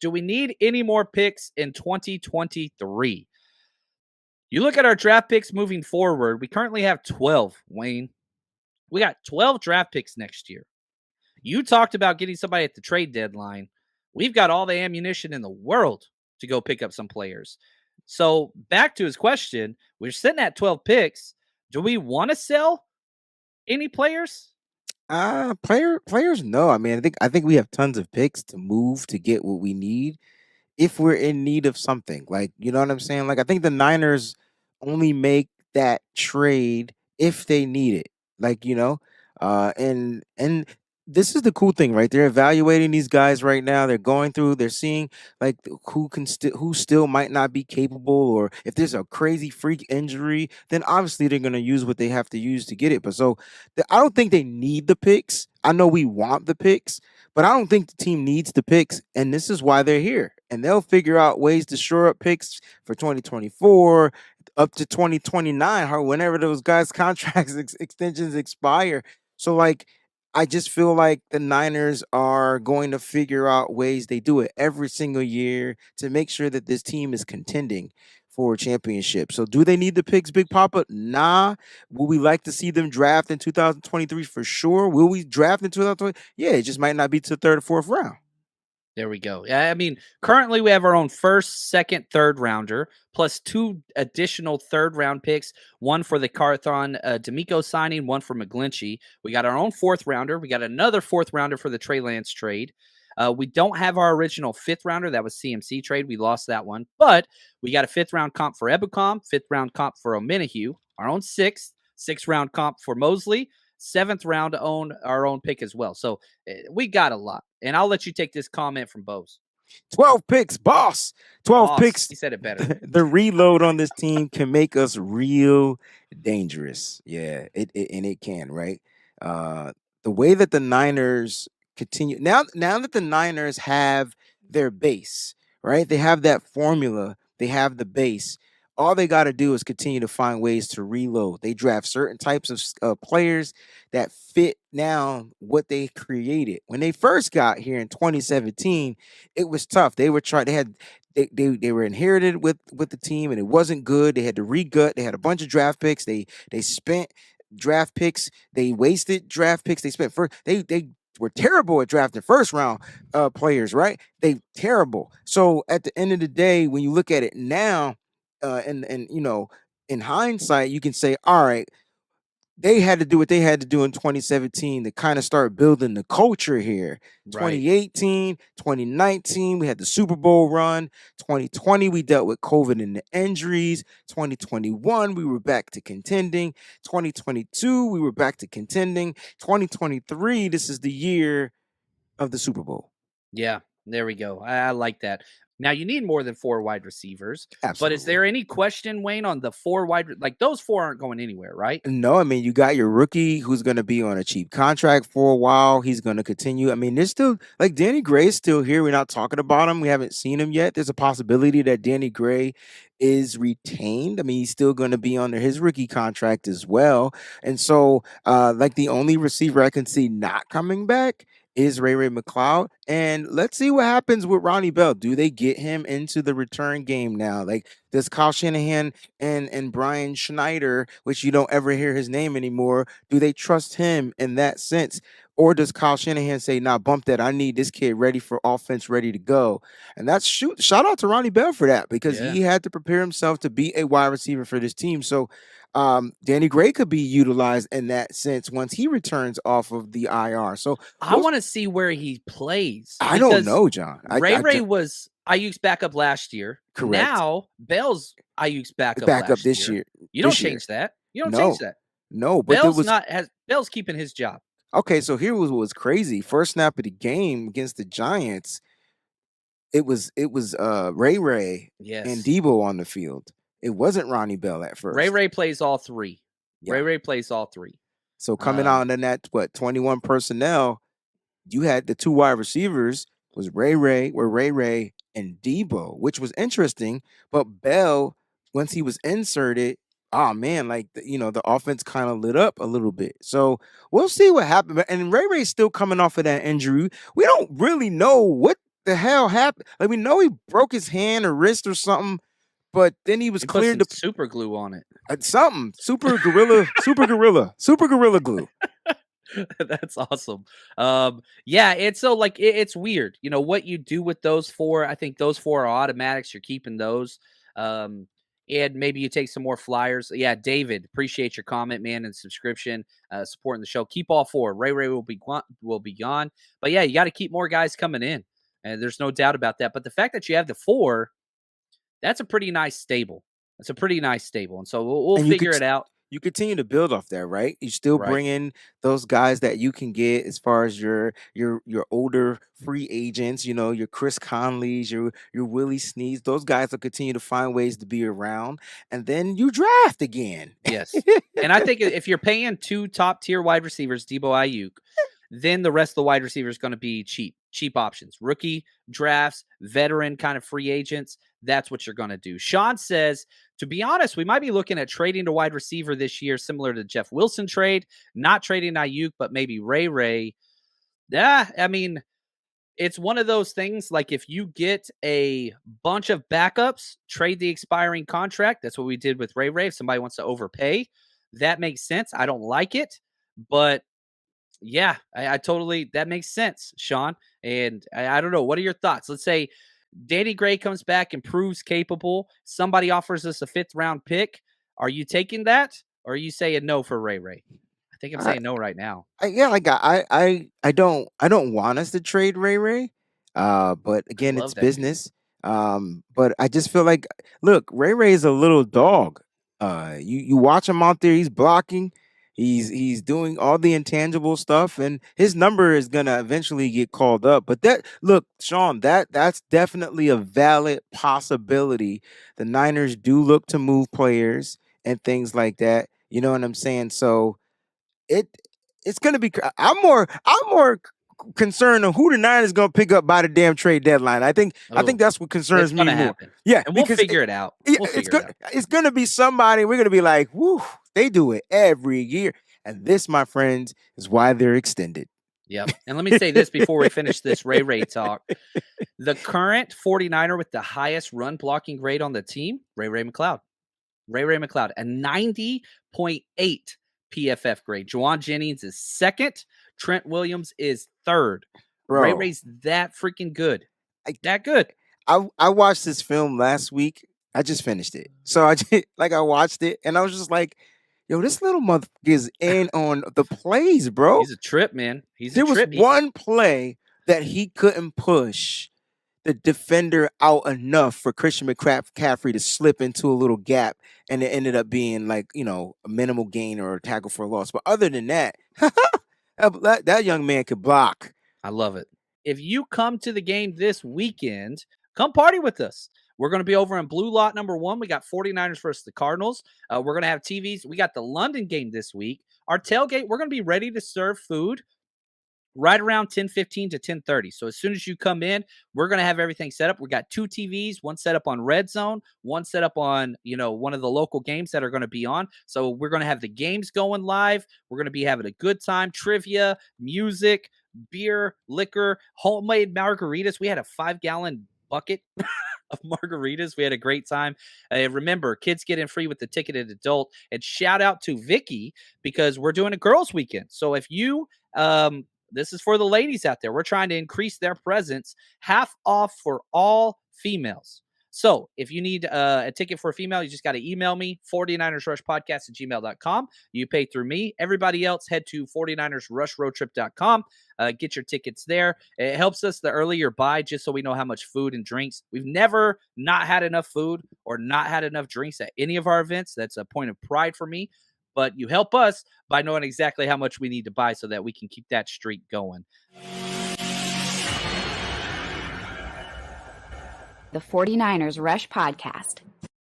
Do we need any more picks in 2023? You look at our draft picks moving forward, we currently have 12, Wayne. We got 12 draft picks next year. You talked about getting somebody at the trade deadline. We've got all the ammunition in the world to go pick up some players. So, back to his question, we're sitting at 12 picks. Do we want to sell any players? Players, no. I mean, I think we have tons of picks to move to get what we need if we're in need of something. Like, you know what I'm saying? Like, I think the Niners only make that trade if they need it. Like, and this is the cool thing, right? They're evaluating these guys right now. They're going through, they're seeing like who still might not be capable, or if there's a crazy freak injury, then obviously they're gonna use what they have to use to get it. But I don't think they need the picks. I know we want the picks, but I don't think the team needs the picks, and this is why they're here. And they'll figure out ways to shore up picks for 2024 up to 2029, or whenever those guys' contracts extensions expire. So, like, I just feel like the Niners are going to figure out ways. They do it every single year to make sure that this team is contending for a championship. So, do they need the picks, Big Papa? Nah. Will we like to see them draft in 2023 for sure? Will we draft in 2020? Yeah, it just might not be to the third or fourth round. There we go. Yeah, I mean, currently we have our own first, second, third rounder, plus 2 additional third round picks, one for the Carthon D'Amico signing, one for McGlinchey. We got our own fourth rounder. We got another fourth rounder for the Trey Lance trade. We don't have our original fifth rounder. That was CMC trade. We lost that one. But we got a fifth round comp for Ebicom, fifth round comp for O'Menahue, our own sixth round comp for Mosley, seventh round to own our own pick as well. So we got a lot. And I'll let you take this comment from Bose. 12 picks, boss. 12 Boss, picks. he said it better. The reload on this team can make us real dangerous. Yeah, and it can, right? The way that the Niners continue now that the Niners have their base, right? They have that formula, they have the base. All they got to do is continue to find ways to reload. They draft certain types of players that fit now what they created. When they first got here in 2017, it was tough. They were trying. They had they were inherited with the team, and it wasn't good. They had to regut. They had a bunch of draft picks. They spent draft picks. They wasted draft picks. They spent first. They were terrible at drafting first round players. Right? They terrible. So at the end of the day, when you look at it now, and in hindsight, you can say, all right, they had to do what they had to do in 2017 to kind of start building the culture here. Right. 2018, 2019, we had the Super Bowl run. 2020, we dealt with COVID and the injuries. 2021, we were back to contending. 2022, we were back to contending. 2023, this is the year of the Super Bowl. Yeah, there we go. I like that. Now you need more than 4 wide receivers, but is Absolutely. there any question, Wayne, on the 4 like those 4 aren't going anywhere, right? No, I mean, you got your rookie who's going to be on a cheap contract for a while. He's going to continue. I mean, there's still like Danny Gray is still here. We're not talking about him. We haven't seen him yet. There's a possibility that Danny Gray is retained. I mean, he's still going to be under his rookie contract as well. And so, like the only receiver I can see not coming back is Ray McLeod. And let's see what happens with Ronnie Bell. Do they get him into the return game now? Like, does Kyle Shanahan and Brian Schneider, which you don't ever hear his name anymore, do they trust him in that sense? Or does Kyle Shanahan say, nah, bump that. I need this kid ready for offense, ready to go. And that's shout out to Ronnie Bell for that, because Yeah. he had to prepare himself to be a wide receiver for this team. So Danny Gray could be utilized in that sense once he returns off of the IR. So I want to see where he plays I don't because know, John. Ray was Ayuk's backup last year. Correct. Now Bell's Ayuk's backup Back up last this year. year. You don't This year. change that. You don't change No, that. no, but there was Bell's keeping his job. okay. So here was crazy. First snap of the game against the Giants, it was Ray and Yes. Debo on the field. It wasn't Ronnie Bell at first. Ray plays all 3. Yeah. Ray plays all 3. So coming out in that 21 personnel, you had the 2 wide receivers was Ray and Debo, which was interesting. But Bell, once he was inserted, oh man, like the offense kind of lit up a little bit. So we'll see what happened. And Ray's still coming off of that injury. We don't really know what the hell happened? Like, we know he broke his hand or wrist or something, but then he was He put cleared some to super glue on it. something super gorilla glue. That's awesome. Yeah, it's so like it's weird. You know what you do with those four. I think those four are automatics. You're keeping those. Um, and maybe you take some more flyers. Yeah, David, appreciate your comment, man, and subscription, supporting the show. Keep all four. Ray will be gone. But yeah, you got to keep more guys coming in, and there's no doubt about that. But the fact that you have the four, that's a pretty nice stable. That's a pretty nice stable, and so we'll And you figure could it out. you continue to build off that, right? You still Right. bring in those guys that you can get as far as your older free agents, your Chris Conleys, your Willie Sneeds. Those guys will continue to find ways to be around, and then you draft again. Yes. And I think if you're paying two top tier wide receivers, Debo Ayuk, then the rest of the wide receivers is going to be cheap options. Rookie drafts, veteran kind of free agents. That's what you're going to do. Sean says, to be honest, we might be looking at trading to wide receiver this year, similar to Jeff Wilson trade, not trading Ayuk, but maybe Ray. Yeah, I mean, it's one of those things like if you get a bunch of backups, trade the expiring contract. That's what we did with Ray. If somebody wants to overpay, that makes sense. I don't like it, but yeah, I totally that makes sense, Sean. And I don't know. What are your thoughts? Let's say Danny Gray comes back and proves capable. Somebody offers us a 5th-round pick. Are you taking that? Or are you saying no for Ray? I think I'm saying no right now. Yeah, like I don't want us to trade Ray. But I again, it's love that dude. business. But I just feel like, look, Ray is a little dog. You watch him out there, he's blocking, he's doing all the intangible stuff, and his number is gonna eventually get called up. But that look, Sean, that's definitely a valid possibility. The Niners do look to move players and things like that. You know what I'm saying? So it it's gonna be. I'm more concerned on who the Niners gonna pick up by the damn trade deadline. I think Oh, that's what it's concerns me gonna more. happen. Yeah, And we'll because figure it out. yeah, We'll figure it out. it's gonna be somebody. We're gonna be like, whoo, they do it every year, and this, my friends, is why they're extended. Yep. And let me say this before we finish this Ray talk. The current 49er with the highest run blocking grade on the team, Ray McLeod. Ray McLeod, a 90.8 PFF grade. Juwan Jennings is second. Trent Williams is third. Bro. Ray's that freaking good. I, That good. I watched this film last week. I just finished it, so I watched it, and I was just like, yo, this little motherfucker is in on the plays, bro. He's a trip, man. He's a There was trip. one play that he couldn't push the defender out enough for Christian McCaffrey to slip into a little gap, and it ended up being like, a minimal gain or a tackle for a loss. But other than that, that young man could block. I love it. If you come to the game this weekend, come party with us. We're going to be over in Blue Lot number 1. We got 49ers versus the Cardinals. We're going to have TVs. We got the London game this week. Our tailgate, we're going to be ready to serve food right around 10:15 to 10:30. So as soon as you come in, we're going to have everything set up. We got 2 TVs, one set up on Red Zone, one set up on, one of the local games that are going to be on. So we're going to have the games going live. We're going to be having a good time, trivia, music, beer, liquor, homemade margaritas. We had a 5-gallon bucket of margaritas. We had a great time. Remember, kids get in free with the ticketed adult. And shout out to Vicky because we're doing a girls' weekend. So if you this is for the ladies out there. We're trying to increase their presence. Half off for all females. So if you need a ticket for a female, you just got to email me, 49ersrushpodcast@gmail.com. You pay through me. Everybody else, head to 49ersrushroadtrip.com. Get your tickets there. It helps us the earlier you buy, just so we know how much food and drinks. We've never not had enough food or not had enough drinks at any of our events. That's a point of pride for me. But you help us by knowing exactly how much we need to buy so that we can keep that streak going. The 49ers Rush Podcast.